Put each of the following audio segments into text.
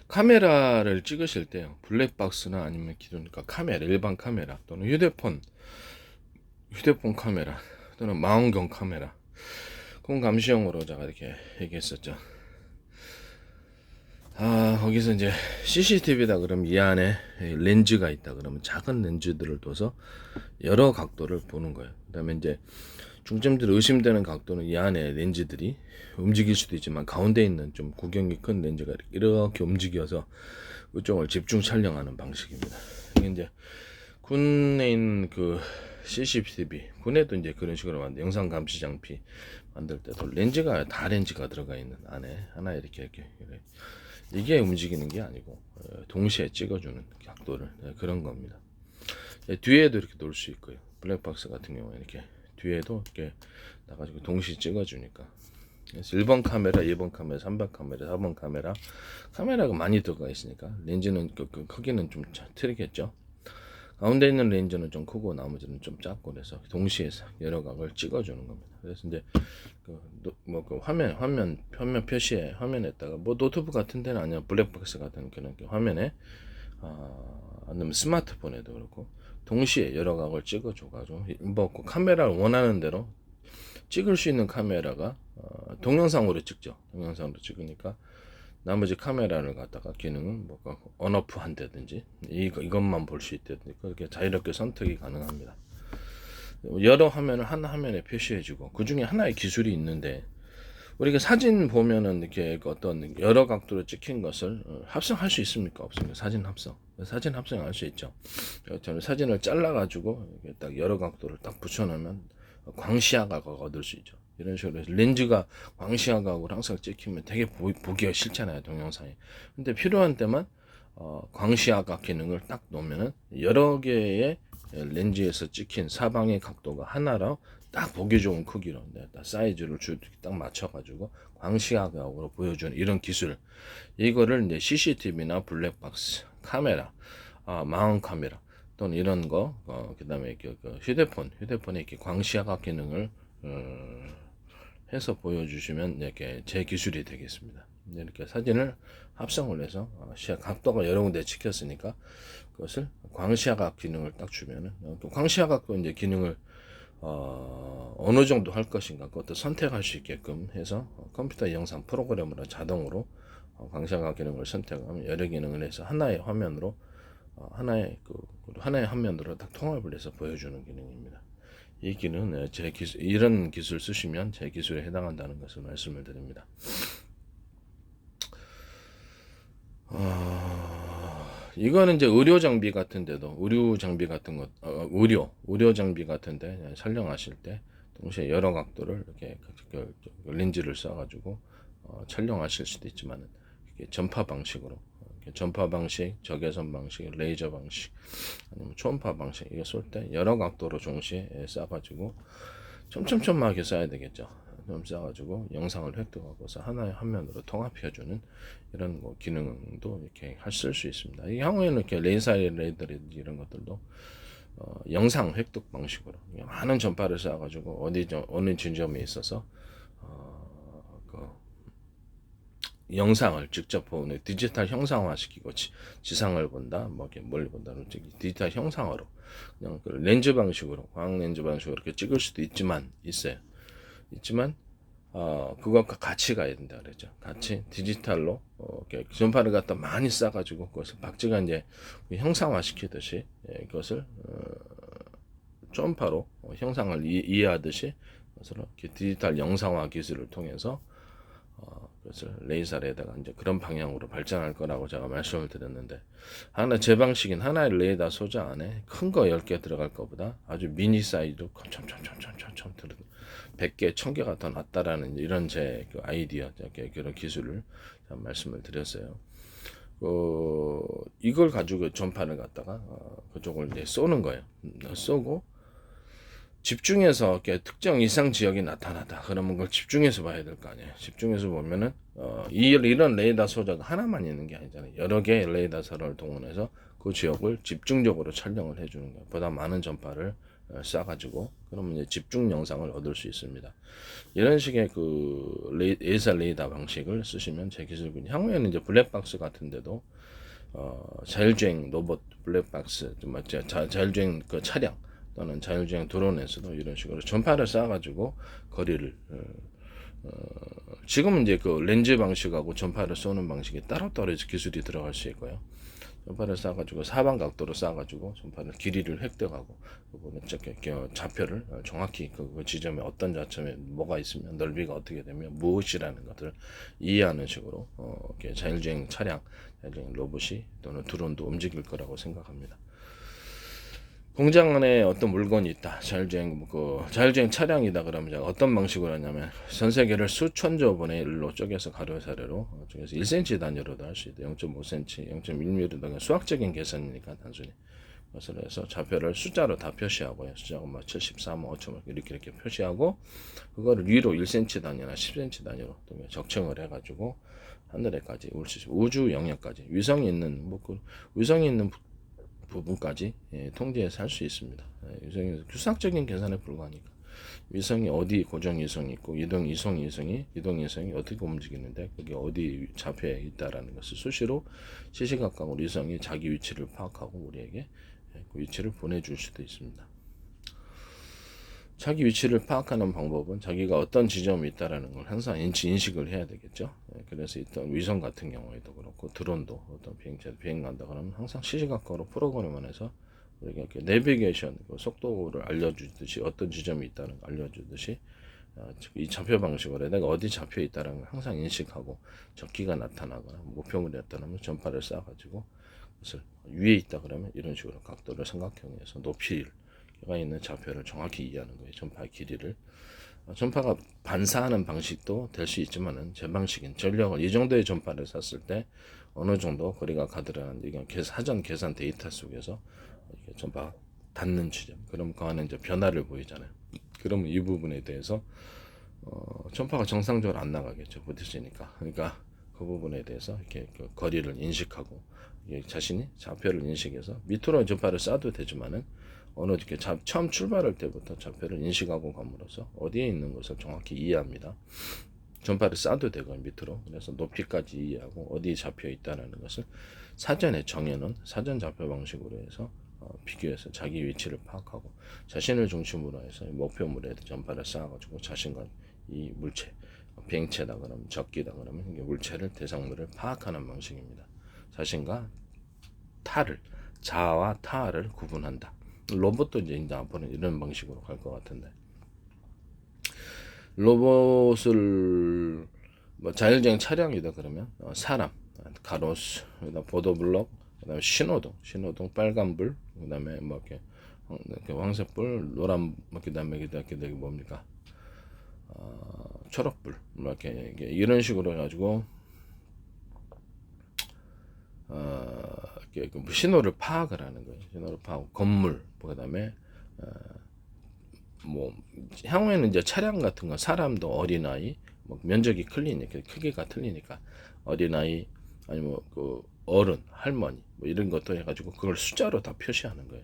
카메라를 찍으실 때요, 블랙박스나 아니면 기존 그러니까 카메라, 일반 카메라 또는 휴대폰 카메라 또는 망원경 카메라, 그건 감시용으로 제가 이렇게 얘기했었죠. 거기서 이제 CCTV다 그러면 이 안에 렌즈가 있다 그러면 작은 렌즈들을 둬서 여러 각도를 보는 거예요. 그다음에 이제 중점들 의심되는 각도는 이 안에 렌즈들이 움직일 수도 있지만 가운데 있는 좀 구경이 큰 렌즈가 이렇게 움직여서 그쪽을 집중 촬영하는 방식입니다. 이게 이제 군에 있는 그 CCTV, 군에도 이제 그런 식으로 만든 영상 감시 장비 만들 때도 렌즈가 다 렌즈가 들어가 있는 안에 하나 이렇게 이게 움직이는 게 아니고 동시에 찍어주는 각도를 그런 겁니다. 뒤에도 이렇게 놓을 수 있고요. 블랙박스 같은 경우에 이렇게 뒤에도 이렇게 나가지고 동시에 찍어주니까. 그래서 1번 카메라, 2번 카메라, 3번 카메라, 4번 카메라가 많이 들어가 있으니까 렌즈는 그 크기는 좀 틀리겠죠. 가운데 있는 렌즈는 좀 크고 나머지는 좀 작고 그래서 동시에 여러 각을 찍어주는 겁니다. 그래서 이제 화면 표시에 화면에다가 뭐 노트북 같은 데는 아니야, 블랙박스 같은 그런 화면에 아니면 스마트폰에도 그렇고 동시에 여러 각을 찍어줘가지고 뭐 카메라를 원하는 대로 찍을 수 있는 카메라가 동영상으로 찍죠. 동영상으로 찍으니까 나머지 카메라를 갖다가 기능은 뭐 언오프 한다든지 이것만 볼 수 있다든지 그렇게 자유롭게 선택이 가능합니다. 여러 화면을 한 화면에 표시해주고 그 중에 하나의 기술이 있는데, 우리가 사진 보면은 이렇게 어떤 여러 각도로 찍힌 것을 합성할 수 있습니까? 없습니까? 사진 합성할 수 있죠. 저는 사진을 잘라가지고 딱 여러 각도를 딱 붙여놓으면 광시야각을 얻을 수 있죠. 이런 식으로 렌즈가 광시야각으로 항상 찍히면 되게 보기가 싫잖아요, 동영상에. 근데 필요한 때만 광시야각 기능을 딱 놓으면은 여러 개의 렌즈에서 찍힌 사방의 각도가 하나로 딱 보기 좋은 크기로 딱 사이즈를 딱 맞춰가지고 광시야각으로 보여주는 이런 기술, 이거를 이제 CCTV나 블랙박스 카메라, 망원 카메라 또는 이런 거, 그다음에 휴대폰에 이렇게 광시야각 기능을 해서 보여주시면 이렇게 제 기술이 되겠습니다. 이렇게 사진을 합성을 해서 각도가 여러 군데 찍혔으니까 그것을 광시야각 기능을 딱 주면은, 광시야각도 이제 기능을 어느 정도 할 것인가 그것도 선택할 수 있게끔 해서 컴퓨터 영상 프로그램으로 자동으로 광시야각 기능을 선택하면 여러 기능을 해서 하나의 화면으로 하나의 화면으로 딱 통합을 해서 보여주는 기능입니다. 이 기능은 제 기술, 이런 기술 쓰시면 제 기술에 해당한다는 것을 말씀을 드립니다. 이거는 이제 의료 장비 같은데도 의료 장비 같은 것, 의료 장비 같은데 촬영하실 때 동시에 여러 각도를 이렇게 렌즈를 써가지고 촬영하실 수도 있지만 전파 방식으로, 전파 방식, 적외선 방식, 레이저 방식, 아니면 초음파 방식 이게 쏠 때 여러 각도로 동시에 쏴가지고 촘촘하게 쏴야 되겠죠. 좀 쏴가지고 영상을 획득하고서 하나의 화면으로 통합해주는 이런 기능도 이렇게 쓸 수 있습니다. 이 향후에는 이렇게 레이더라든지 이런 것들도 영상 획득 방식으로 많은 전파를 쏴가지고 어느 지점에 있어서 영상을 직접 보는 디지털 형상화시키고 지상을 본다, 뭐 이렇게 멀리 본다는 디지털 형상으로 그냥 렌즈 방식으로, 광학 렌즈 방식으로 이렇게 찍을 수도 있지만 그것과 같이 가야 된다 그랬죠. 같이 디지털로 전파를 갖다 많이 쏴가지고 그것을 박쥐가 이제 형상화 시키듯이 그것을 초음파로 형상을 이해하듯이 그것을 디지털 영상화 기술을 통해서 그것을 레이더에다가 이제 그런 방향으로 발전할 거라고 제가 말씀을 드렸는데, 제 방식인 하나의 레이더 소자 안에 큰 거 10개 들어갈 것보다 아주 미니 사이즈로 촘촘 100개, 1000개가 더 낫다라는 이런 제 아이디어, 그런 기술을 말씀을 드렸어요. 이걸 가지고 전파를 갖다가 그쪽을 이제 쏘는 거예요. 쏘고 집중해서 이렇게 특정 이상 지역이 나타나다 그러면 그걸 집중해서 봐야 될 거 아니에요. 집중해서 보면은 이런 레이더 소자가 하나만 있는 게 아니잖아요. 여러 개의 레이더선을 동원해서 그 지역을 집중적으로 촬영을 해주는 거예요. 보다 많은 전파를 쏴가지고 그러면 이제 집중 영상을 얻을 수 있습니다. 이런 식의 그 예사 레이더 방식을 쓰시면 제 기술군 향후에는 이제 블랙박스 같은데도 자율주행 로봇 블랙박스, 자율주행 그 차량 또는 자율주행 드론에서도 이런 식으로 전파를 쏴가지고 거리를 지금은 이제 그 렌즈 방식하고 전파를 쏘는 방식이 따로따로 기술이 들어갈 수 있고요. 전파를 쏴가지고 사방 각도로 쏴가지고 전파를 길이를 획득하고 그거는 좌표를 정확히 그 지점에 어떤 좌점에 뭐가 있으면 넓이가 어떻게 되면 무엇이라는 것을 이해하는 식으로 자율주행 차량, 자율주행 로봇이 또는 드론도 움직일 거라고 생각합니다. 공장 안에 어떤 물건이 있다. 자율주행 차량이다. 그러면 어떤 방식으로 하냐면 전 세계를 수천조 분의 1로 쪼개서 가로 세로로 쪼개서 1cm 단위로도 할 수 있다. 0.5cm, 0.1mm 등 수학적인 계산이니까 단순히. 그것을 해서 좌표를 숫자로 다 표시하고요. 숫자가 뭐 74, 뭐 5점 이렇게 표시하고 그거를 위로 1cm 단위나 10cm 단위로 적층을 해가지고 하늘에까지 올 수 있어요. 우주 영역까지 위성이 있는 부분까지 통제해서 할 수 있습니다. 위성이 수학적인 계산에 불과하니까 위성이 어디 고정 위성이 있고 이동위성이 어떻게 움직이는데 그게 어디 좌표에 있다라는 것을 수시로 시시각각으로 위성이 자기 위치를 파악하고 우리에게 그 위치를 보내줄 수도 있습니다. 자기 위치를 파악하는 방법은 자기가 어떤 지점이 있다라는 걸 항상 인식을 해야 되겠죠. 그래서 일단 위성 같은 경우에도 그렇고 드론도 어떤 비행체도 비행한다 그러면 항상 시시각각으로 프로그램을 해서 우리가 이렇게 내비게이션 그 속도를 알려주듯이 어떤 지점이 있다는 걸 알려주듯이 이 좌표 방식으로 내가 어디 좌표에 있다는 걸 항상 인식하고 적기가 나타나거나 목표물이 나타나면 전파를 쏴가지고 그것을 위에 있다 그러면 이런 식으로 각도를 삼각형에서 높이를 가 있는 좌표를 정확히 이해하는 거예요. 전파의 길이를. 전파가 반사하는 방식도 될 수 있지만은 제 방식인 전력을 이 정도의 전파를 쐈을 때 어느 정도 거리가 가더라는 이게 사전 계산 데이터 속에서 전파 닿는 지점. 그럼 그 안에 이제 변화를 보이잖아요. 그러면 이 부분에 대해서 전파가 정상적으로 안 나가겠죠. 부딪히니까. 그러니까 그 부분에 대해서 이렇게 그 거리를 인식하고 자신이 좌표를 인식해서 밑으로 전파를 쏴도 되지만은 어느 이렇게 처음 출발할 때부터 좌표를 인식하고 감으로써 어디에 있는 것을 정확히 이해합니다. 전파를 쏴도 되고 밑으로 그래서 높이까지 이해하고 어디에 잡혀 있다는 것을 사전에 정해놓은 사전 좌표 방식으로 해서 비교해서 자기 위치를 파악하고 자신을 중심으로 해서 목표물에 전파를 쏴가지고 자신과 이 물체 비행체다 그러면 적기다 그러면 물체를 대상물을 파악하는 방식입니다. 자신과 타를 자아와 타를 구분한다. 로봇도 이제 앞으로는 이런 방식으로 갈 것 같은데 로봇을 뭐 자율주행 차량이다 그러면 사람, 가로수, 그다음 보도블록, 그다음에 신호등 빨간불, 그다음에 뭐 이렇게 황색불, 노란 그다음에 뭡니까 초록불, 뭐 이렇게 이런 식으로 해가지고 신호를 파악을 하는 거예요. 신호를 파악, 건물, 그다음에 뭐 향후에는 이제 차량 같은 거 사람도 어린아이, 뭐 면적이 클리니까 크기가 틀리니까 어린아이 아니면 그 어른, 할머니 뭐 이런 것도 해가지고 그걸 숫자로 다 표시하는 거예요.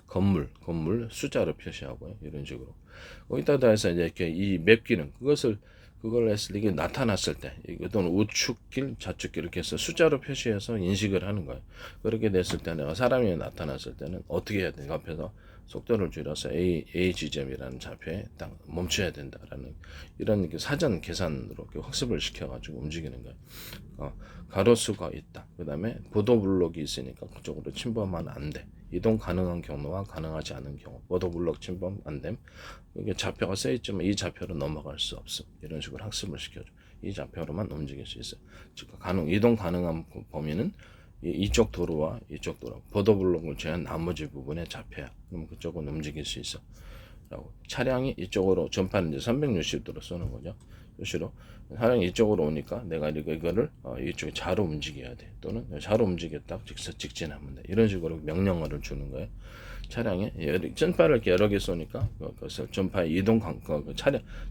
건물 숫자로 표시하고요. 이런 식으로 거기다 해서 이제 이렇게 이 맵 기능 그걸 했을 때 이게 나타났을 때 또는 우측길 좌측길 이렇게 해서 숫자로 표시해서 인식을 하는 거예요. 그렇게 됐을 때 내가 사람이 나타났을 때는 어떻게 해야 되는가 앞에서 속도를 줄여서 A 지점이라는 좌표에 딱 멈춰야 된다라는 이런 사전 계산으로 학습을 시켜가지고 움직이는 거예요. 가로수가 있다. 그 다음에 보도블록이 있으니까 그쪽으로 침범하면 안 돼. 이동 가능한 경로와 가능하지 않은 경우 보도블록 침범 안됨. 이게 좌표가 써있지만 이 좌표로 넘어갈 수 없음. 이런 식으로 학습을 시켜줘. 이 좌표로만 움직일 수 있어요. 즉 이동 가능한 범위는 이쪽 도로와 이쪽 도로 보도블록을 제한 나머지 부분의 좌표야. 그럼 그쪽은 움직일 수 있어. 라고 차량이 이쪽으로 전파는 이제 360도로 쏘는 거죠. 수시로 차량이 이쪽으로 오니까 내가 이거를 이쪽에 좌로 움직여야 돼. 또는 좌로 움직였다 직진하면 돼. 이런 식으로 명령어를 주는 거예요. 차량에 전파를 이렇게 여러 개 쏘니까 그것을 전파의 이동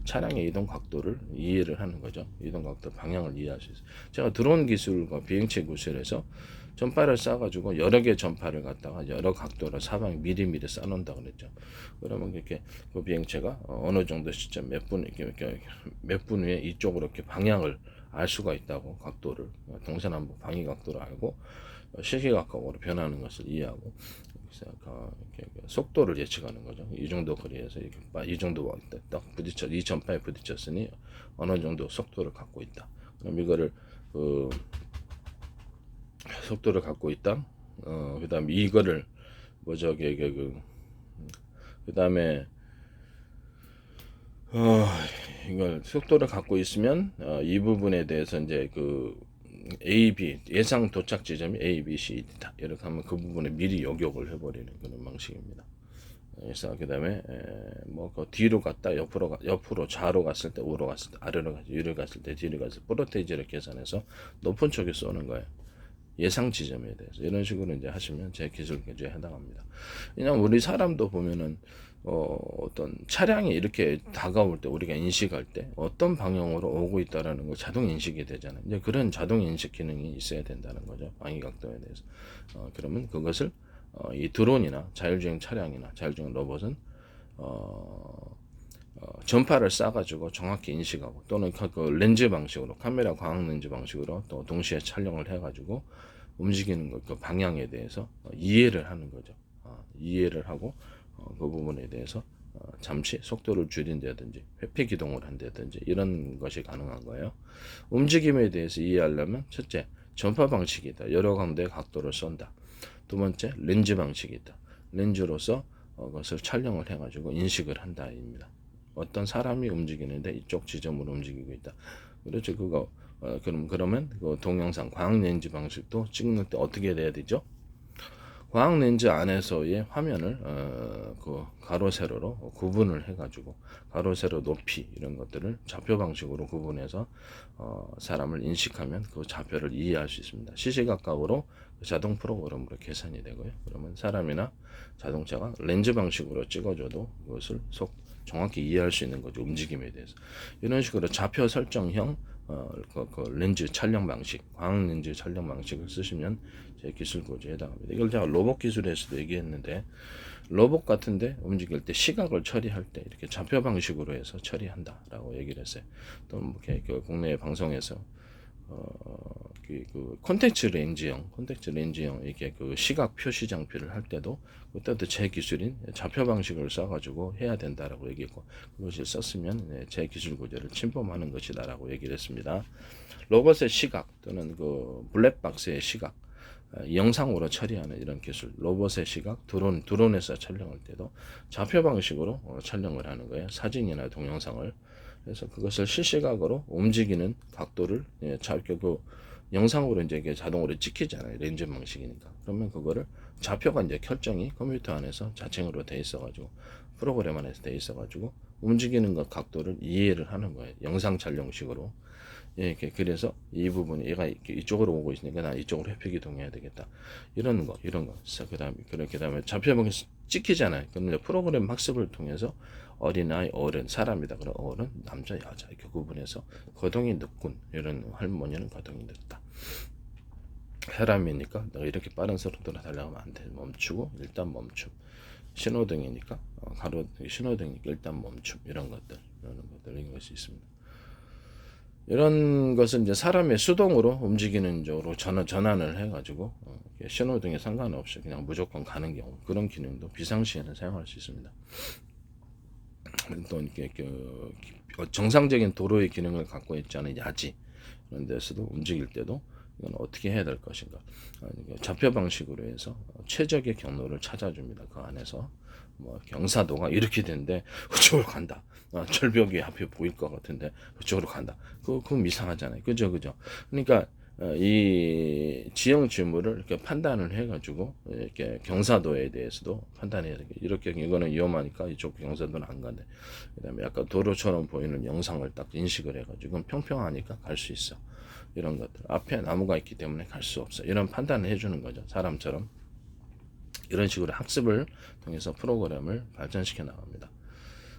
차량의 이동 각도를 이해를 하는 거죠. 이동 각도 방향을 이해할 수 있어요. 제가 드론 기술과 비행체 기술에서 전파를 쏴가지고 여러 개 전파를 갖다가 여러 각도로 사방에 미리미리 쏴놓는다 그랬죠. 그러면 이렇게 그 비행체가 어느 정도 시점 몇 분 후에 이쪽으로 이렇게 방향을 알 수가 있다고, 각도를 동서남북 방위 각도를 알고 시시각각으로 변하는 것을 이해하고, 이렇게 속도를 예측하는 거죠. 이 정도 거리에서 이 정도 딱 부딪혀, 이 전파에 부딪혔으니 어느 정도 속도를 갖고 있다. 그럼 이거를 속도를 갖고 있다. 그다음에 이거를 뭐 저기 그다음에 이걸 속도를 갖고 있으면 이 부분에 대해서 이제 A, B 예상 도착 지점이 A, B, C다. 이렇게 하면 그 부분에 미리 요격을 해버리는 그런 방식입니다. 그래서 그다음에 그 뒤로 갔다 옆으로 좌로 갔을 때, 우로 갔을 때, 아래로 갔을 때, 위로 갔을 때, 뒤로 갔을 때 프로테이지를 계산해서 높은 쪽에 쏘는 거예요. 예상 지점에 대해서 이런 식으로 이제 하시면 제 기술 교주에 해당합니다. 그냥 우리 사람도 보면은 어떤 차량이 이렇게 다가올 때 우리가 인식할 때 어떤 방향으로 오고 있다라는 걸 자동 인식이 되잖아요. 이제 그런 자동 인식 기능이 있어야 된다는 거죠. 방위 각도에 대해서. 그러면 그것을 이 드론이나 자율주행 차량이나 자율주행 로봇은 전파를 쏴가지고 정확히 인식하고, 또는 그 렌즈 방식으로, 카메라 광학 렌즈 방식으로 또 동시에 촬영을 해가지고 움직이는 그 방향에 대해서 이해를 하는 거죠. 이해를 하고 그 부분에 대해서 잠시 속도를 줄인다든지 회피 기동을 한다든지 이런 것이 가능한 거예요. 움직임에 대해서 이해하려면 첫째, 전파 방식이다. 여러 강도의 각도를 쏜다. 두 번째, 렌즈 방식이다. 렌즈로서 그것을 촬영을 해가지고 인식을 한다입니다. 어떤 사람이 움직이는데 이쪽 지점으로 움직이고 있다. 그렇죠. 그러면 그 동영상 광학 렌즈 방식도 찍는 때 어떻게 돼야 되죠? 광학 렌즈 안에서의 화면을 그 가로 세로로 구분을 해가지고 가로 세로 높이 이런 것들을 좌표 방식으로 구분해서 사람을 인식하면 그 좌표를 이해할 수 있습니다. 시시각각으로 자동 프로그램으로 계산이 되고요. 그러면 사람이나 자동차가 렌즈 방식으로 찍어줘도 그것을 정확히 이해할 수 있는 거죠. 움직임에 대해서. 이런 식으로 좌표 설정형 렌즈 촬영 방식, 광학 렌즈 촬영 방식을 쓰시면 제 기술 고지에 해당합니다. 이걸 제가 로봇 기술에서도 얘기했는데, 로봇 같은데 움직일 때 시각을 처리할 때 이렇게 좌표 방식으로 해서 처리한다라고 얘기를 했어요. 또 뭐 이렇게 국내 방송에서 콘택트 렌즈형 이렇게 시각 표시 장비를 할 때도 그때도 제 기술인 좌표 방식을 써가지고 해야 된다라고 얘기했고, 그것을 썼으면 제 기술 구조를 침범하는 것이다라고 얘기를 했습니다. 로봇의 시각 또는 블랙박스의 시각, 영상으로 처리하는 이런 기술, 로봇의 시각, 드론에서 촬영할 때도 좌표 방식으로 촬영을 하는 거예요. 사진이나 동영상을. 그래서 그것을 실시각으로 움직이는 각도를 영상으로 이제 이게 자동으로 찍히잖아요. 렌즈 방식이니까. 그러면 그거를 좌표가 이제 결정이 컴퓨터 안에서 자동으로 돼 있어가지고, 프로그램 안에서 돼 있어가지고 움직이는 것 각도를 이해를 하는 거예요. 영상 촬영식으로. 이렇게. 그래서 이 부분이 얘가 이쪽으로 오고 있으니까 나 이쪽으로 회피 기동해야 되겠다. 이런 거. 그다음에 좌표 방식 찍히잖아요. 그러면 프로그램 학습을 통해서 어린아이, 어른, 사람이다. 그럼 어른, 남자, 여자 이렇게 구분해서 거동이 늦군. 이런 할머니는 거동이 늦다. 사람이니까 내가 이렇게 빠른 속도로 달려가면 안 돼. 멈추고 일단 멈춤. 신호등이니까 신호등이니까 일단 멈춤. 이런 것들 이것이 있습니다. 이런 것은 이제 사람의 수동으로 움직이는 쪽으로 전환을 해가지고 신호등에 상관없이 그냥 무조건 가는 경우, 그런 기능도 비상시에는 사용할 수 있습니다. 또 이렇게 정상적인 도로의 기능을 갖고 있지 않은 야지 그런 데서도 움직일 때도 이건 어떻게 해야 될 것인가, 좌표 방식으로 해서 최적의 경로를 찾아줍니다. 그 안에서 경사도가 이렇게 되는데 그쪽으로 간다. 절벽이 앞에 보일 것 같은데 그쪽으로 간다. 그건 이상하잖아요. 그죠? 그러니까 이 지형 지물을 이렇게 판단을 해가지고 이렇게 경사도에 대해서도 판단해야 되게, 이렇게 이거는 위험하니까 이쪽 경사도는 안 간대. 그다음에 약간 도로처럼 보이는 영상을 딱 인식을 해가지고 평평하니까 갈 수 있어. 이런 것들. 앞에 나무가 있기 때문에 갈 수 없어. 이런 판단을 해주는 거죠. 사람처럼. 이런 식으로 학습을 통해서 프로그램을 발전시켜 나갑니다.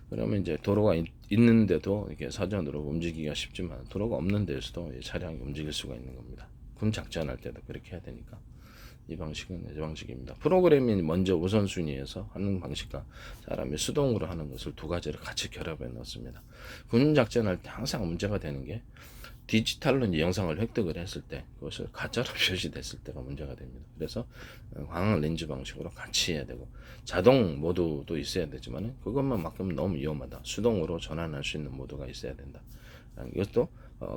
그러면 이제 도로가 있는데도 이게 사전으로 움직이기가 쉽지만 도로가 없는 데서도 차량이 움직일 수가 있는 겁니다. 군 작전할 때도 그렇게 해야 되니까. 이 방식은 이 방식입니다. 프로그램이 먼저 우선순위에서 하는 방식과 사람이 수동으로 하는 것을 두 가지를 같이 결합해 넣습니다. 군 작전할 때 항상 문제가 되는 게 디지털로 이제 영상을 획득을 했을 때 그것을 가짜로 표시됐을 때가 문제가 됩니다. 그래서 광학 렌즈 방식으로 같이 해야 되고 자동 모드도 있어야 되지만 그것만 맡기면 너무 위험하다. 수동으로 전환할 수 있는 모드가 있어야 된다. 이것도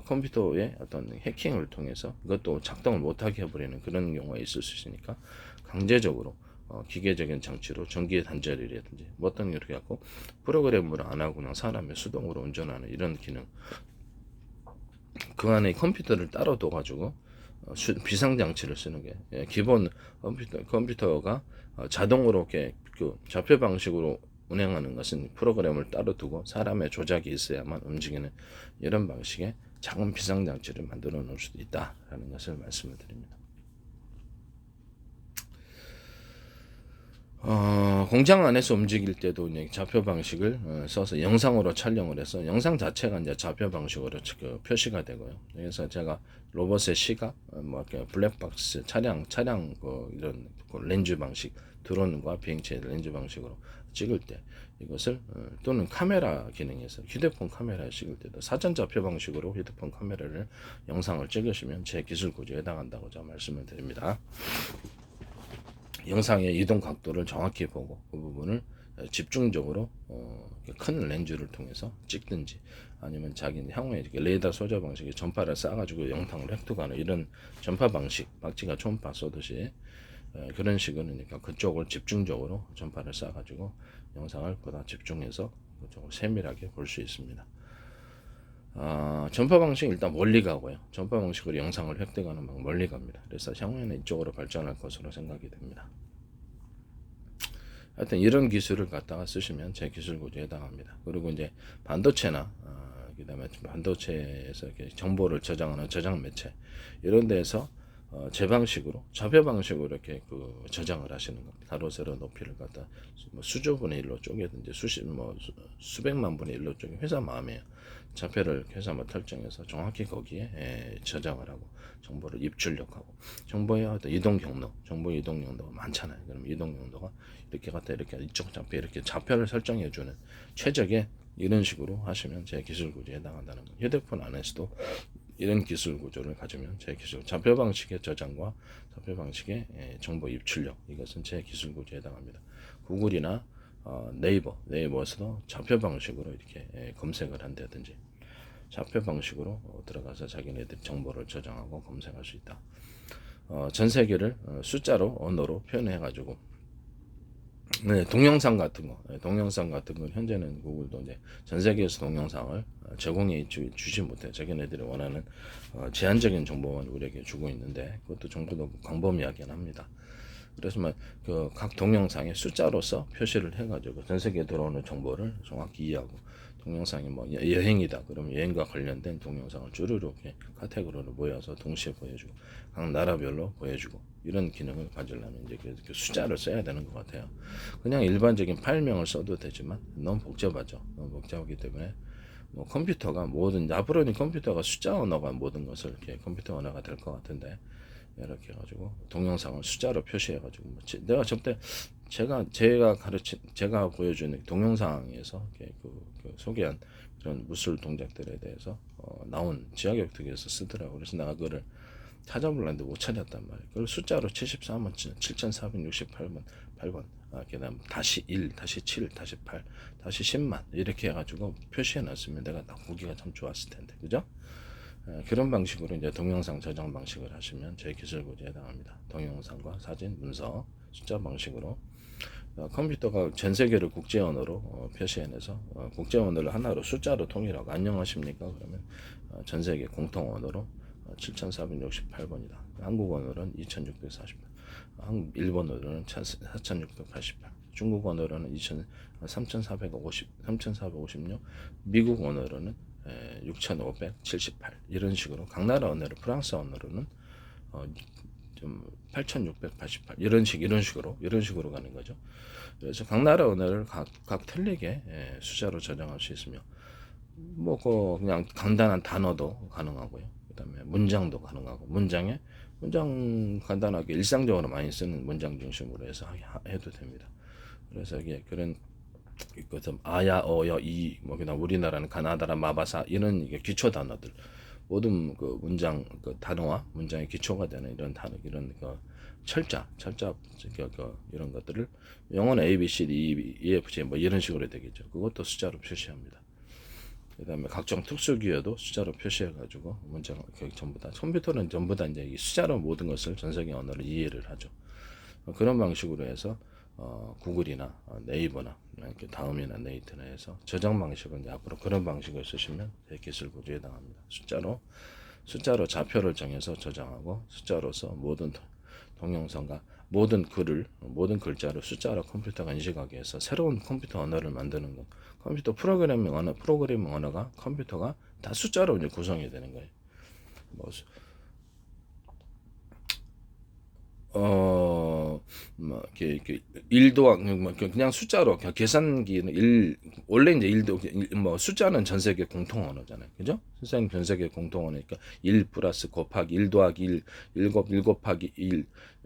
컴퓨터의 어떤 해킹을 통해서 이것도 작동을 못하게 해버리는 그런 경우가 있을 수 있으니까 강제적으로 기계적인 장치로 전기 단절이라든지 뭐 어떤 이렇게 갖고 프로그램으로 안 하고 그냥 사람이 수동으로 운전하는 이런 기능, 그 안에 컴퓨터를 따로 둬가지고 비상장치를 쓰는 게 기본 컴퓨터가 자동으로 이렇게 그 좌표 방식으로 운행하는 것은 프로그램을 따로 두고 사람의 조작이 있어야만 움직이는 이런 방식의 작은 비상장치를 만들어 놓을 수도 있다라는 것을 말씀을 드립니다. 공장 안에서 움직일 때도 이제 좌표 방식을 써서 영상으로 촬영을 해서 영상 자체가 이제 좌표 방식으로 표시가 되고요. 그래서 제가 로봇의 시각, 뭐 블랙박스, 차량 이런 렌즈 방식, 드론과 비행체 렌즈 방식으로 찍을 때 이것을 또는 카메라 기능에서 휴대폰 카메라에 찍을 때도 사전 좌표 방식으로 휴대폰 카메라를 영상을 찍으시면 제 기술 구조에 해당한다고 제가 말씀을 드립니다. 영상의 이동 각도를 정확히 보고 그 부분을 집중적으로 큰 렌즈를 통해서 찍든지 아니면 자기 향후에 이렇게 레이더 소저 방식의 전파를 쏴가지고 영상을 획득하는 이런 전파 방식, 박쥐가 초음파 쏘듯이 그런 식으로 그러니까 그쪽을 집중적으로 전파를 쏴가지고 영상을 보다 집중해서 그쪽을 세밀하게 볼 수 있습니다. 전파 방식 일단 멀리 가고요. 전파 방식으로 영상을 획득하는 방법 멀리 갑니다. 그래서 향후에는 이쪽으로 발전할 것으로 생각이 됩니다. 하여튼 이런 기술을 갖다가 쓰시면 제 기술 구조에 해당합니다. 그리고 이제 반도체나 그다음에 반도체에서 이렇게 정보를 저장하는 저장 매체 이런 데서 제 방식으로 좌표 방식으로 이렇게 그 저장을 하시는 겁니다. 가로 세로 높이를 갖다 수조분의 1로 쪼개든지 수백만 분의 1로 쪼개 회사 마음이에요. 좌표를 회사만 설정해서 정확히 거기에 저장을 하고 정보를 입출력하고 정보의 어떤 이동 경로, 정보 이동 용도가 많잖아요. 그럼 이동 용도가 이렇게 갖다 이렇게 이쪽 좌표 이렇게 좌표를 설정해주는 최적의 이런 식으로 하시면 제 기술 구조에 해당한다는 거예요. 휴대폰 안에서도 이런 기술 구조를 가지면 제 기술 좌표 방식의 저장과 좌표 방식의 정보 입출력 이것은 제 기술 구조에 해당합니다. 구글이나 네이버에서도 좌표 방식으로 이렇게 검색을 한다든지 좌표 방식으로 들어가서 자기네들 정보를 저장하고 검색할 수 있다. 전 세계를 숫자로 언어로 표현해 가지고 동영상 같은 거 현재는 구글도 이제 전 세계에서 동영상을 제공해 주지 못해 자기네들이 원하는 제한적인 정보만 우리에게 주고 있는데 그것도 정보도 광범위하긴 합니다. 그래서 각 동영상에 숫자로서 표시를 해가지고 전 세계에 들어오는 정보를 정확히 이해하고 동영상이 뭐 여행이다 그러면 여행과 관련된 동영상을 주르륵 카테고리로 모여서 동시에 보여주고 각 나라별로 보여주고 이런 기능을 가지려면 이제 그 숫자를 써야 되는 것 같아요. 그냥 일반적인 파일명을 써도 되지만 너무 복잡하죠. 너무 복잡하기 때문에 뭐 컴퓨터가 앞으로는 컴퓨터가 숫자 언어가 모든 것을 이렇게 컴퓨터 언어가 될 것 같은데 이렇게 해가지고 동영상을 숫자로 표시해가지고 내가 저때 제가 보여주는 동영상에서 그 소개한 그런 무술 동작들에 대해서 나온 지하격투기에서 쓰더라고. 그래서 내가 그거를 찾아보려는데 못 찾았단 말이에요. 그걸 숫자로 74만 7468번 8번 그다음 다시 1 다시 7 다시 8 다시 10만 이렇게 해가지고 표시해 놨으면 내가 딱 보기가 참 좋았을 텐데 그죠? 그런 방식으로 이제 동영상 저장 방식을 하시면 제 기술 구조에 해당합니다. 동영상과 사진, 문서, 숫자 방식으로 컴퓨터가 전 세계를 국제 언어로 표시해내서 국제 언어를 하나로 숫자로 통일하고 안녕하십니까 그러면 전 세계 공통 언어로 7468번이다. 한국 언어로는 2648, 일본 언어로는 4688, 중국 언어로는 3456, 미국 언어로는 6578 이런 식으로 각 나라 언어로 프랑스 언어로는 좀 8688 이런 식으로 가는 거죠. 그래서 각 나라 언어를 각 틀리게 숫자로 저장할 수 있으며 뭐 그냥 간단한 단어도 가능하고요. 그다음에 문장도 가능하고 문장 간단하게 일상적으로 많이 쓰는 문장 중심으로 해서 해도 됩니다. 그래서 이게 그런 좀 아야 어여 이뭐 그다음 우리나라는 가나다라 마바사 이런 이게 기초 단어들 모든 그 문장 그 단어와 문장의 기초가 되는 이런 단어 이런 그 철자 이런 것들을 영어는 A, B, C, D, E, F, G 뭐 이런 식으로 되겠죠. 그것도 숫자로 표시합니다. 그다음에 각종 특수 기호도 숫자로 표시해 가지고 문장 전부 다 컴퓨터는 전부 다 이제 이 숫자로 모든 것을 전 세계 언어를 이해를 하죠. 그런 방식으로 해서 구글이나 네이버나 이렇게 다음이나 네이트나 해서 저장 방식은 이제 앞으로 그런 방식을 쓰시면 기술 구조에 해당합니다. 숫자로 좌표를 정해서 저장하고 숫자로서 모든 동영상과 모든 글자를 숫자로 컴퓨터가 인식하게 해서 새로운 컴퓨터 언어를 만드는 건 컴퓨터 프로그래밍 언어가 컴퓨터가 다 숫자로 이제 구성이 되는 거예요. 뭐 뭐, 이렇게, 일도, 그냥 숫자로, 그냥 계산기는 원래 이제 뭐, 숫자는 전 세계 공통 언어잖아요. 그죠? 숫자는 전 세계 공통 언어니까, 1 플러스 곱하기 1 더하기 1 곱하기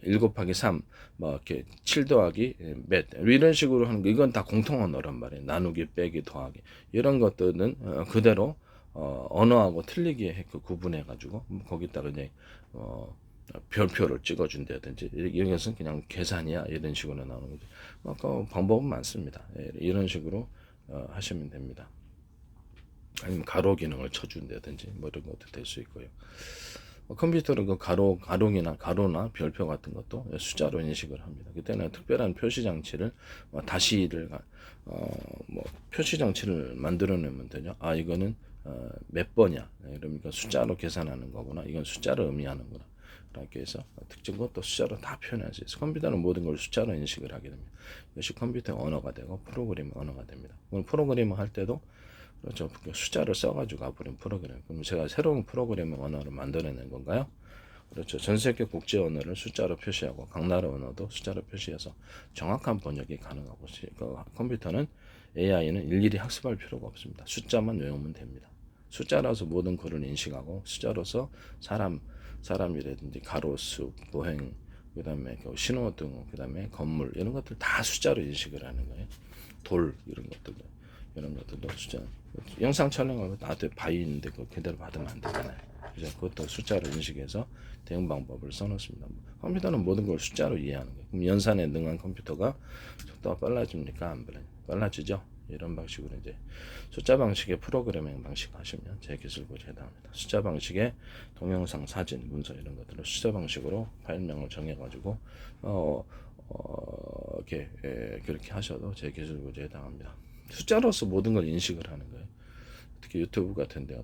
1 곱하기 3, 뭐, 이렇게 7 더하기 몇, 이런 식으로 하는 거, 이건 다 공통 언어란 말이에요. 나누기, 빼기, 더하기. 이런 것들은 그대로, 언어하고 틀리게 구분해가지고, 거기다가 이제, 별표를 찍어준다든지 이런 것은 그냥 계산이야 이런 식으로 나오는 거죠. 그 방법은 많습니다. 이런 식으로 하시면 됩니다. 아니면 가로 기능을 쳐준다든지 뭐 이런 것도 될 수 있고요. 컴퓨터는 그 가로나 별표 같은 것도 숫자로 인식을 합니다. 그때는 특별한 표시 장치를 뭐 표시 장치를 만들어내면 되죠. 이거는 몇 번이야. 그러니까 숫자로 계산하는 거구나. 이건 숫자를 의미하는구나. 이렇게 해서 특정 것도 숫자로 다 표현할 수 있어요. 컴퓨터는 모든 걸 숫자로 인식을 하게 됩니다. 이것이 컴퓨터 언어가 되고 프로그래밍 언어가 됩니다. 프로그래밍 할 때도 그렇죠. 숫자를 써가지고 가버린 프로그램. 그럼 제가 새로운 프로그래밍 언어를 만들어낸 건가요? 그렇죠. 전 세계 국제 언어를 숫자로 표시하고 각 나라 언어도 숫자로 표시해서 정확한 번역이 가능하고 컴퓨터는 AI는 일일이 학습할 필요가 없습니다. 숫자만 외우면 됩니다. 숫자라서 모든 글을 인식하고 숫자로서 사람이라든지 가로수, 보행, 그다음에 신호등, 그다음에 건물 이런 것들 다 숫자로 인식을 하는 거예요. 돌 이런 것들도 숫자. 영상 촬영하면 나한테 바위인데 그대로 받으면 안 되잖아요. 그래서 그것도 숫자로 인식해서 대응 방법을 써놓습니다. 컴퓨터는 모든 걸 숫자로 이해하는 거예요. 그럼 연산에 능한 컴퓨터가 속도가 빨라집니까? 안 빨라지죠? 이런 방식으로 이제 숫자 방식의 프로그래밍 방식 하시면 제 기술고지에 해당합니다. 숫자 방식의 동영상, 사진, 문서 이런 것들을 숫자 방식으로 파일명을 정해가지고 이렇게 그렇게 하셔도 제 기술고지에 해당합니다. 숫자로서 모든 걸 인식을 하는 거예요. 특히 유튜브 같은데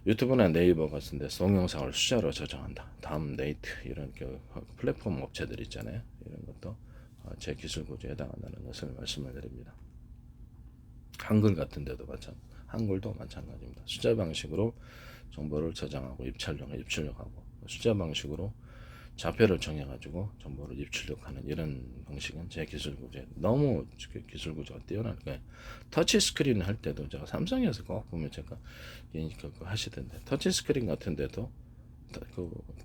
유튜브나 네이버 같은 데서 동영상을 숫자로 저장한다. 다음 네이트 이런 플랫폼 업체들 있잖아요. 이런 것도 제 기술 구조에 해당한다는 것을 말씀을 드립니다. 한글 같은 데도 한글도 마찬가지입니다. 숫자 방식으로 정보를 저장하고 입출력하고 숫자 방식으로 좌표를 정해가지고 정보를 입출력하는 이런 방식은 제 기술 구조에 너무 기술 구조가 뛰어나니까 터치 스크린 할 때도 제가 삼성에서 꼭 보면 제가 하시던데 터치 스크린 같은 데도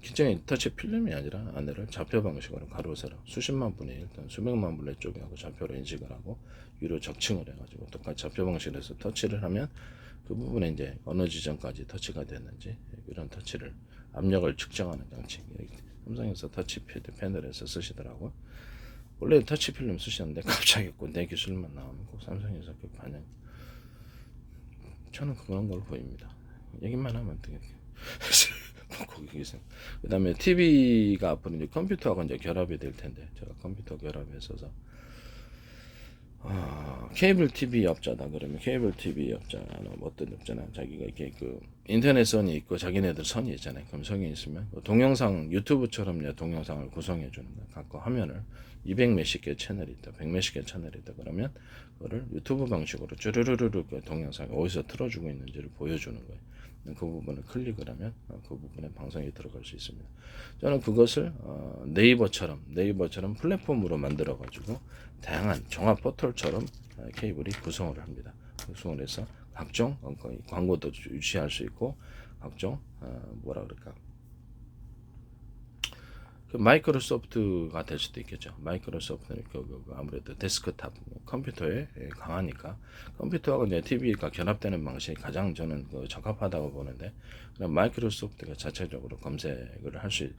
기존의 터치 필름이 아니라 안에를 좌표 방식으로 가로 세로 수십만 분의 1 또는 수백만 분의 쪽하고 좌표로 인식을 하고 위로 적층을 해가지고 똑같이 좌표 방식으로 해서 터치를 하면 그 부분에 이제 어느 지점까지 터치가 됐는지 이런 터치를 압력을 측정하는 장치 삼성에서 터치 패널에서 쓰시더라고. 원래 터치 필름 쓰시는데 갑자기 내 기술만 나오면 꼭 삼성에서 그 반영. 저는 그런 걸 보입니다. 얘기만 하면 되겠네. 그 다음에 TV가 앞으로 이제 컴퓨터하고 이제 결합이 될 텐데 제가 컴퓨터 결합했어서 케이블 TV 업자다 그러면 케이블 TV 업자는 어떤 업자나 자기가 이렇게 인터넷 선이 있고 자기네들 선이 있잖아요. 그럼 선이 있으면 동영상 유튜브처럼 동영상을 구성해 주는 거예요. 갖고 화면을 200 몇십 개 채널이 있다, 100 몇십 개 채널이 있다 그러면 그거를 유튜브 방식으로 쭈르르르 동영상이 어디서 틀어주고 있는지를 보여주는 거예요. 그 부분을 클릭을 하면 그 부분에 방송이 들어갈 수 있습니다. 저는 그것을 네이버처럼 플랫폼으로 만들어 가지고 다양한 종합 포털처럼 케이블이 구성을 합니다. 구성을 해서 각종 광고도 유치할 수 있고 각종 뭐라 그럴까 그 마이크로소프트가 될 수도 있겠죠. 마이크로소프트는 아무래도 데스크탑 컴퓨터에 강하니까 컴퓨터하고 이제 TV가 결합되는 방식이 가장 저는 적합하다고 보는데 그럼 마이크로소프트가 자체적으로 검색을 할 수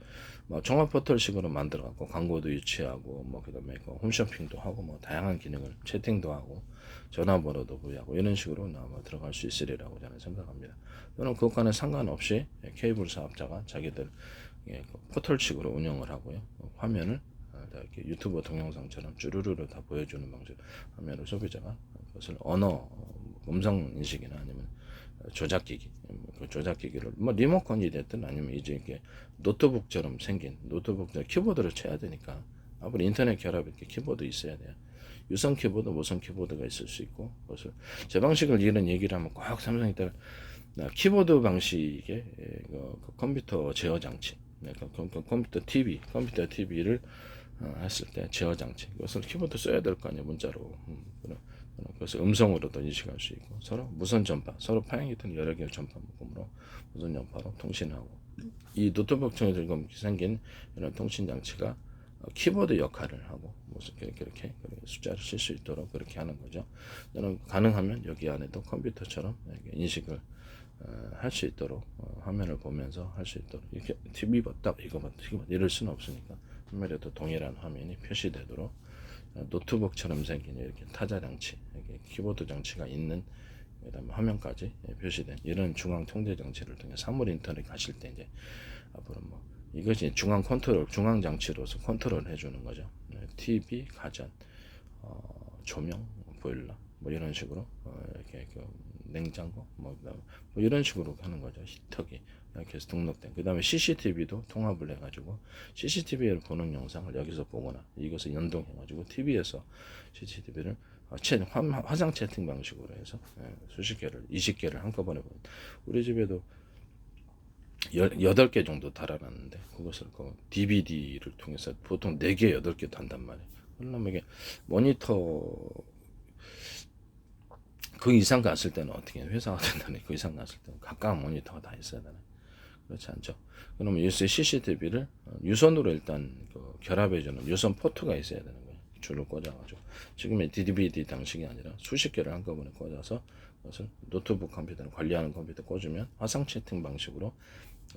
뭐 종합 포털식으로 만들어 갖고 광고도 유치하고 뭐 그다음에 홈쇼핑도 하고 뭐 다양한 기능을 채팅도 하고 전화번호도 부여하고 이런 식으로 아마 들어갈 수 있으리라고 저는 생각합니다. 저는 그것과는 상관없이 케이블 사업자가 자기들 포털식으로 운영을 하고요. 화면을 이렇게 유튜브 동영상처럼 쭈루루루 다 보여주는 방식 화면을 소비자가 그것을 언어 음성 인식이나 아니면 조작기기 그 조작기기를 뭐 리모컨이 됐든 아니면 이제 이렇게 노트북처럼 생긴 노트북 키보드를 쳐야 되니까 아무리 인터넷 결합 이렇게 키보드 있어야 돼요. 유선 키보드, 무선 키보드가 있을 수 있고 그것을 제 방식을 이런 얘기를 하면 꼭 삼성이 따라 키보드 방식의 컴퓨터 제어 장치 컴퓨터 TV를 했을 때 제어 장치 이것을 키보드 써야 될 거 아니에요. 문자로 그래서 음성으로도 인식할 수 있고 서로 무선 전파 서로 파형이 된 여러 개의 전파 묶음으로 무선 전파로 통신하고 이 노트북처럼 생긴 이런 통신 장치가 키보드 역할을 하고 무슨 그렇게 숫자를 쓸 수 있도록 그렇게 하는 거죠. 저는 가능하면 여기 안에도 컴퓨터처럼 인식을 할 수 있도록 화면을 보면서 할 수 있도록 이렇게 TV 봤다 이거 봤다 이럴 수는 없으니까 화면에도 동일한 화면이 표시되도록 노트북처럼 생긴 이렇게 타자 장치 이렇게 키보드 장치가 있는 그다음에 화면까지 표시된 이런 중앙 통제 장치를 통해 사물 인터넷 가실 때 이제 앞으로 뭐 이것이 중앙 컨트롤 중앙 장치로서 컨트롤 해주는 거죠. TV 가전 조명 보일러 뭐 이런 식으로 이렇게 냉장고 뭐 이런 식으로 하는 거죠. 히터기 이렇게 해서 등록된 그 다음에 CCTV도 통합을 해가지고 CCTV를 보는 영상을 여기서 보거나 이것을 연동해가지고 TV에서 CCTV를 화상 채팅 방식으로 해서 수십 개를 20개를 한꺼번에 보는 우리 집에도 8개 정도 달아놨는데 그것을 DVD를 통해서 보통 4개 8개 단단 말이에요. 그러면 이게 모니터 그 이상 갔을 때는 어떻게 회사가 된다니 그 이상 갔을 때는 가까운 모니터가 다 있어야 되나 그렇지 않죠. 그러면 CCTV를 유선으로 일단 결합해주는 유선 포트가 있어야 되는 거예요. 줄을 꽂아가지고 지금의 DVD 방식이 아니라 수십 개를 한꺼번에 꽂아서 그것을 노트북 컴퓨터를 관리하는 컴퓨터 꽂으면 화상 채팅 방식으로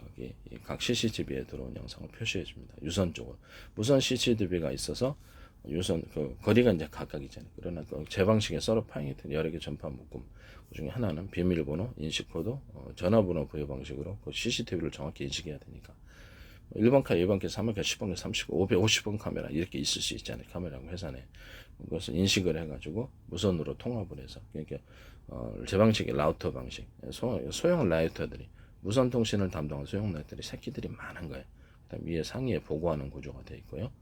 여기 각 CCTV에 들어온 영상을 표시해 줍니다. 유선 쪽으로 무선 CCTV가 있어서 유선 거리가 이제 각각이잖아요. 그러나 제 방식의 서로 파형이 된 여러 개 전파 묶음 그 중에 하나는 비밀번호 인식 코드 전화번호 부여 방식으로 CCTV를 정확히 인식해야 되니까 1번 카, 2번 카, 3번 카, 10번 카, 30번, 550번 카메라 이렇게 있을 수 있잖아요. 카메라고 회사 내 그것을 인식을 해가지고 무선으로 통합을 해서 그러니까 제 방식의 라우터 방식 소형 라우터들이 무선 통신을 담당하는 소형 라우터들이 새끼들이 많은 거예요. 그다음 위에 상위에 보고하는 구조가 되어 있고요.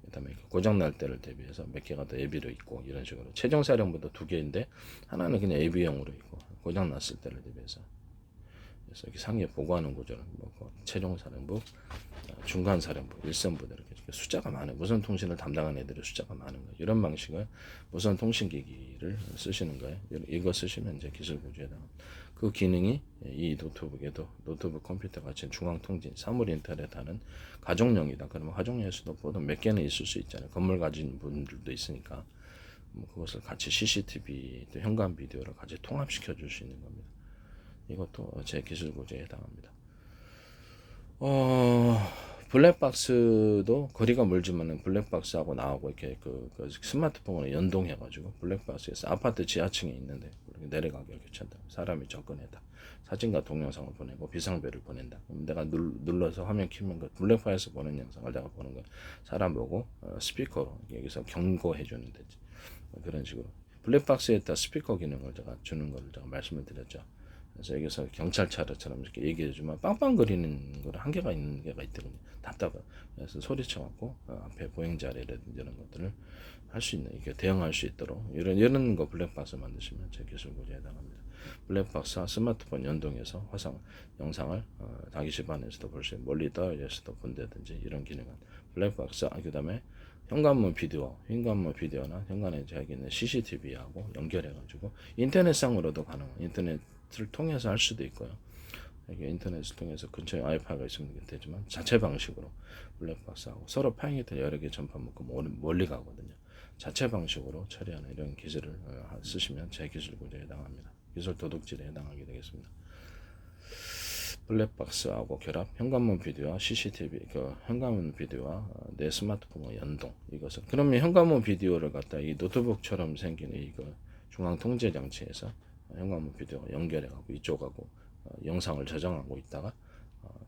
그다음에 고장 날 때를 대비해서 몇 개가 더 예비로 있고 이런 식으로 최종 사령부도 2개인데 하나는 그냥 예비용으로 있고 고장 났을 때를 대비해서 그래서 이렇게 상위에 보고하는 구조는 최종 사령부, 중간 사령부, 일선부들 이렇게 숫자가 많아요. 무선 통신을 담당하는 애들이 숫자가 많은 거예요. 이런 방식을 무선 통신 기기를 쓰시는 거예요. 이거 쓰시면 이제 기술 구조에 그 기능이 이 노트북에도 노트북 컴퓨터 같이 중앙 통신, 사물 인터넷 하는 가정용이다. 그러면 가정용에서도 보통 몇 개는 있을 수 있잖아요. 건물 가진 분들도 있으니까 그것을 같이 CCTV 또 현관 비디오를 같이 통합시켜 줄 수 있는 겁니다. 이것도 제 기술 구조에 해당합니다. 블랙박스도 거리가 멀지만은 블랙박스하고 나하고 이렇게 그 스마트폰으로 연동해가지고 블랙박스에서 아파트 지하층에 있는데 내려가게 이렇게 찬다. 사람이 접근했다. 사진과 동영상을 보내고 비상벨을 보낸다. 그럼 내가 눌러서 화면 키면 그 블랙박스에서 보낸 영상을 내가 보는 거 사람 보고 스피커로 여기서 경고해 주는 데지. 그런 식으로 블랙박스에다 스피커 기능을 제가 주는 걸 제가 말씀을 드렸죠. 그래서 여기서 경찰차처럼 이렇게 얘기해주면 빵빵거리는 거 한계가 있는 게가 있거든요. 답답해. 그래서 소리쳐갖고 앞에 보행자 아래라든지 이런 것들을 할 수 있는 이렇게 대응할 수 있도록 이런 거 블랙박스 만드시면 제 기술 구조에 해당합니다. 블랙박스와 스마트폰 연동해서 화상 영상을 자기 집안에서도 볼 수 있고 멀리 떨어져서도 본다든지 이런 기능은 블랙박스. 그다음에 현관문 비디오나 현관에 자기 있는 CCTV하고 연결해가지고 인터넷상으로도 가능한, 인터넷을 통해서 할 수도 있고요. 이게 인터넷을 통해서 근처에 와이파이가 있으면 되지만 자체 방식으로 블랙박스하고 서로 파행했던 여러 개 전파 묶고 멀리 가거든요. 자체 방식으로 처리하는 이런 기술을 쓰시면 제 기술 구조에 해당합니다. 기술 도둑질에 해당하게 되겠습니다. 블랙박스하고 결합, 현관문 비디오와 CCTV, 현관문 비디오와 내 스마트폰과 연동. 이것은 그러면 현관문 비디오를 갖다 이 노트북처럼 생긴 이거 중앙 통제 장치에서 현관문 비디오 연결해갖고 이쪽하고 영상을 저장하고 있다가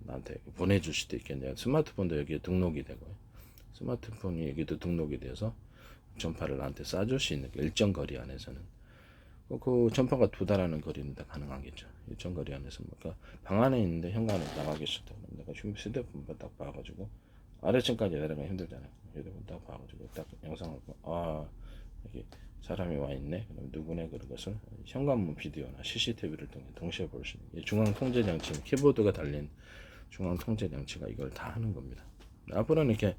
나한테 보내줄 수도 있겠네요. 스마트폰도 여기에 등록이 되고요. 스마트폰이 여기도 등록이 돼서 전파를 나한테 쏴줄 수 있는 일정 거리 안에서는 그 전파가 도달하는 거리는 다 가능하겠죠. 일정 거리 안에서 그러니까 방 안에 있는데 현관에 나가 계실 때 내가 휴대폰 딱 봐가지고 아래층까지 내려가기 힘들잖아요. 휴대폰 딱 봐가지고 딱 영상을 여기 사람이 와 있네. 그럼 누구네 그런 것을 현관문 비디오나 CCTV를 통해 동시에 볼 수 있는 중앙 통제 장치, 키보드가 달린 중앙 통제 장치가 이걸 다 하는 겁니다. 앞으로는 이렇게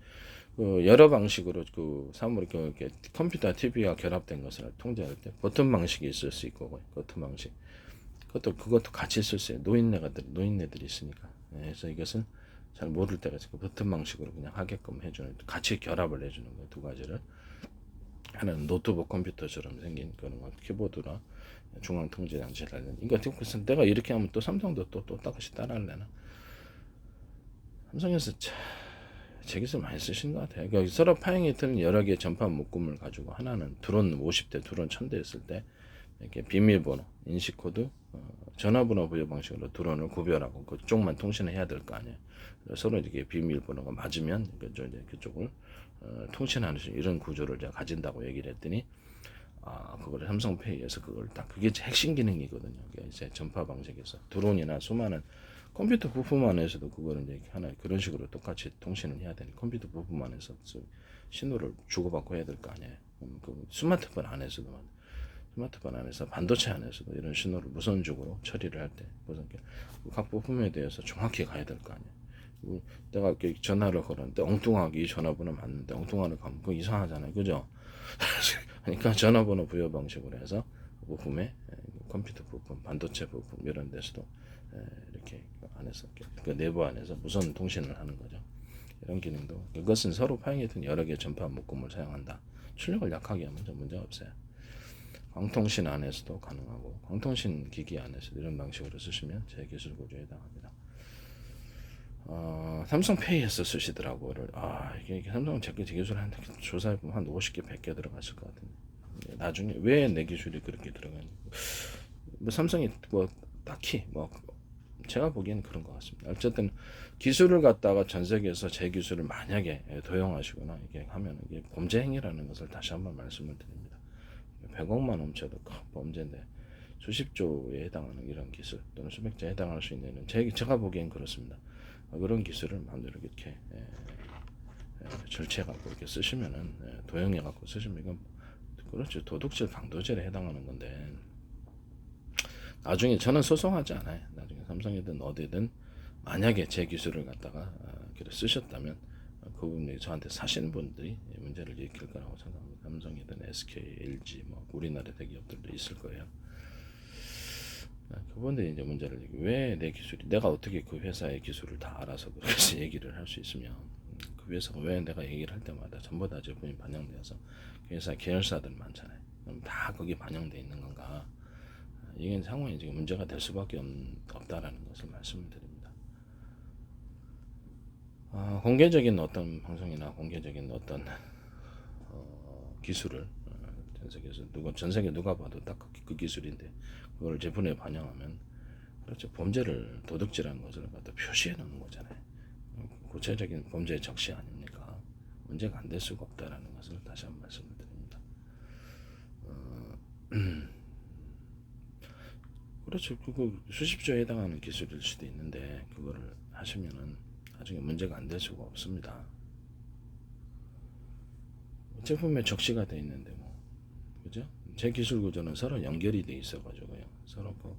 여러 방식으로 사물 이렇게 컴퓨터, TV와 결합된 것을 통제할 때 버튼 방식이 있을 수 있고 버튼 방식 그것도 같이 쓸 수 있어요. 노인네들이 있으니까. 그래서 이것은 잘 모를 때가 있으니까 버튼 방식으로 그냥 하게끔 해주는, 같이 결합을 해주는 거예요. 두 가지를. 하나는 노트북 컴퓨터처럼 생긴 그런 거, 키보드나 중앙 통제 장치를 달린. 이거 내가 이렇게 하면 또 삼성도 또 똑같이 따라하려나? 삼성에서 제 기술 많이 쓰신 것 같아요. 그러니까 서로 파행했던 여러 개의 전파 묶음을 가지고 하나는 드론 50대, 드론 1000대 했을 때 이렇게 비밀번호, 인식코드, 전화번호 부여 방식으로 드론을 구별하고 그쪽만 통신을 해야 될 거 아니에요. 서로 이렇게 비밀번호가 맞으면 그쪽을 통신하는 이런 구조를 제가 가진다고 얘기를 했더니 그걸 삼성페이에서 그걸 딱 그게 핵심 기능이거든요. 그게 이제 전파 방식에서 드론이나 수많은 컴퓨터 부품 안에서도 그거를 이제 하나 그런 식으로 똑같이 통신을 해야 되니 컴퓨터 부품 안에서 신호를 주고받고 해야 될 거 아니에요. 그 스마트폰 안에서 반도체 안에서도 이런 신호를 무선적으로 처리를 할 때 각 부품에 대해서 정확히 가야 될 거 아니에요. 내가 이렇게 전화를 걸었는데 엉뚱하게 이 전화번호 맞는데 엉뚱하게 가면 그거 이상하잖아요. 그죠? 그러니까 전화번호 부여 방식으로 해서 부품에 컴퓨터 부품, 반도체 부품 이런 데서도 이렇게 안에서 그 내부 안에서 무선 통신을 하는 거죠. 이런 기능도 그것은 서로 파행했던 여러 개의 전파 묶음을 사용한다. 출력을 약하게 하면 좀 문제가 없어요. 광통신 안에서도 가능하고 광통신 기기 안에서도 이런 방식으로 쓰시면 제 기술 구조에 해당합니다. 삼성페이에서 쓰시더라고요. 이게 삼성 제 기술 한 조사해보면 한 50개, 100개 들어갔을 것 같은데 나중에 왜 내 기술이 그렇게 들어가는지 삼성이 딱히 제가 보기에는 그런 것 같습니다. 어쨌든 기술을 갖다가 전 세계에서 제 기술을 만약에 도용하시거나 이게 하면 이게 범죄 행위라는 것을 다시 한번 말씀을 드립니다. 100억만 훔쳐도 큰 범죄인데 수십조에 해당하는 이런 기술 또는 수백조에 해당할 수 있는 제가 보기엔 그렇습니다. 그런 기술을 마음대로 이렇게 절취해갖고 이렇게 쓰시면은 도용해갖고 쓰시면 이건 그렇죠. 도둑질, 강도질에 해당하는 건데 나중에 저는 소송하지 않아요. 나중에 삼성이든 어디든 만약에 제 기술을 갖다가 쓰셨다면 그분이 저한테 사시는 분들이 문제를 일으킬 거라고 생각합니다. 삼성이든 SK, LG 우리나라 대기업들도 있을 거예요. 그분들이 이제 문제를 왜 내 기술이 내가 어떻게 그 회사의 기술을 다 알아서 그렇게 얘기를 할 수 있으면 그 회사가 왜 내가 얘기를 할 때마다 전부 다 제품이 반영돼서 그 회사 계열사들 많잖아요. 그럼 다 거기 반영돼 있는 건가? 이게 상황이 지금 문제가 될 수밖에 없다라는 것을 말씀을 드립니다. 공개적인 어떤 방송이나 공개적인 어떤 기술을 전 세계에서 전 세계 누가 봐도 딱 그 기술인데 그걸 제품에 반영하면 그렇죠. 범죄를 도둑질하는 것을 갖다 표시해 놓는 거잖아요. 구체적인 범죄의 적시 아닙니까? 문제가 안 될 수가 없다라는 것을 다시 한번 말씀을 드립니다. 그렇죠. 그거 수십조에 해당하는 기술일 수도 있는데 그거를 하시면은 나중에 문제가 안 될 수가 없습니다. 제품에 적시가 돼 있는데 그죠? 제 기술 구조는 서로 연결이 돼 있어가지고요. 서로 그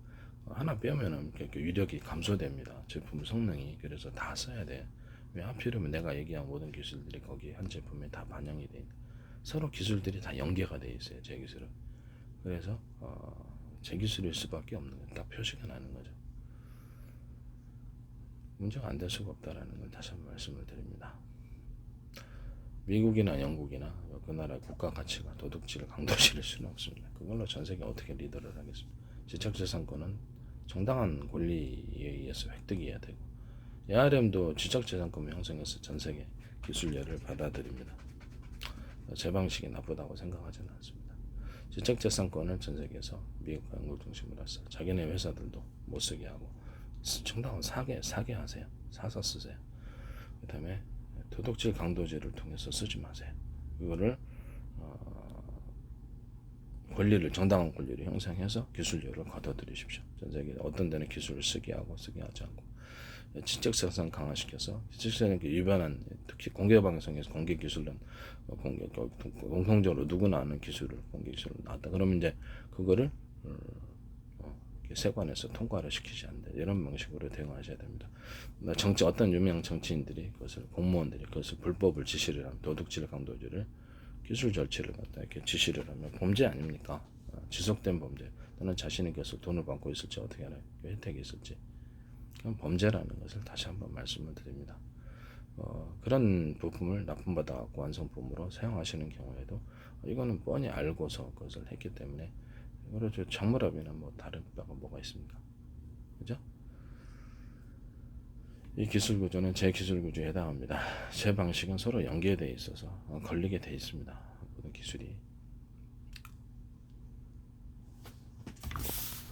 하나 빼면은 이렇게 위력이 감소됩니다. 제품 성능이. 그래서 다 써야 돼. 왜 하필이면 내가 얘기한 모든 기술들이 거기 한 제품에 다 반영이 돼 있는. 서로 기술들이 다 연계가 돼 있어요. 제 기술은. 그래서 제 기술일 수밖에 없는 거예요. 딱 표시가 나는 거죠. 문제가 안 될 수가 없다라는 걸 다시 한번 말씀을 드립니다. 미국이나 영국이나 그 나라의 국가 가치가 도둑질을 강도질할 수는 없습니다. 그걸로 전 세계 어떻게 리더를 하겠습니까? 지적재산권은 정당한 권리에 의해서 획득해야 되고, ARM도 지적재산권을 형성해서 전 세계 기술료를 받아들입니다. 제 방식이 나쁘다고 생각하지는 않습니다. 지적재산권을 전 세계에서 미국과 영국 중심으로 해서 자기네 회사들도 못 쓰게 하고, 정당한 사게 하세요. 사서 쓰세요. 그 다음에 도둑질 강도질을 통해서 쓰지 마세요. 이거를 권리를, 정당한 권리를 형성해서 기술료를 걷어들이십시오. 전 세계 어떤 데는 기술을 쓰게 하고 쓰게 하지 않고, 지적재산 강화시켜서 지적재산 위반한, 특히 공개방송에서 공개기술은 공통적으로 누구나 아는 기술을 공개기술을 나왔다. 그러면 이제 그거를 세관에서 통과를 시키지 않는다. 이런 방식으로 대응하셔야 됩니다. 어떤 유명 정치인들이 공무원들이 그것을 불법을 지시를 하면, 도둑질 강도질을, 기술 절취를 갖다 이렇게 지시를 하면 범죄 아닙니까? 지속된 범죄. 또는 자신이 계속 돈을 받고 있을지 어떻게 알아요? 그 혜택이 있을지. 그건 범죄라는 것을 다시 한번 말씀을 드립니다. 그런 부품을 납품받아갖고 완성품으로 사용하시는 경우에도 이거는 뻔히 알고서 그것을 했기 때문에, 그렇죠. 정물업이나 뭐 다른 바가 뭐가 있습니까? 그죠? 이 기술 구조는 제 기술 구조에 해당합니다. 제 방식은 서로 연계되어 있어서 걸리게 되어 있습니다. 모든 기술이.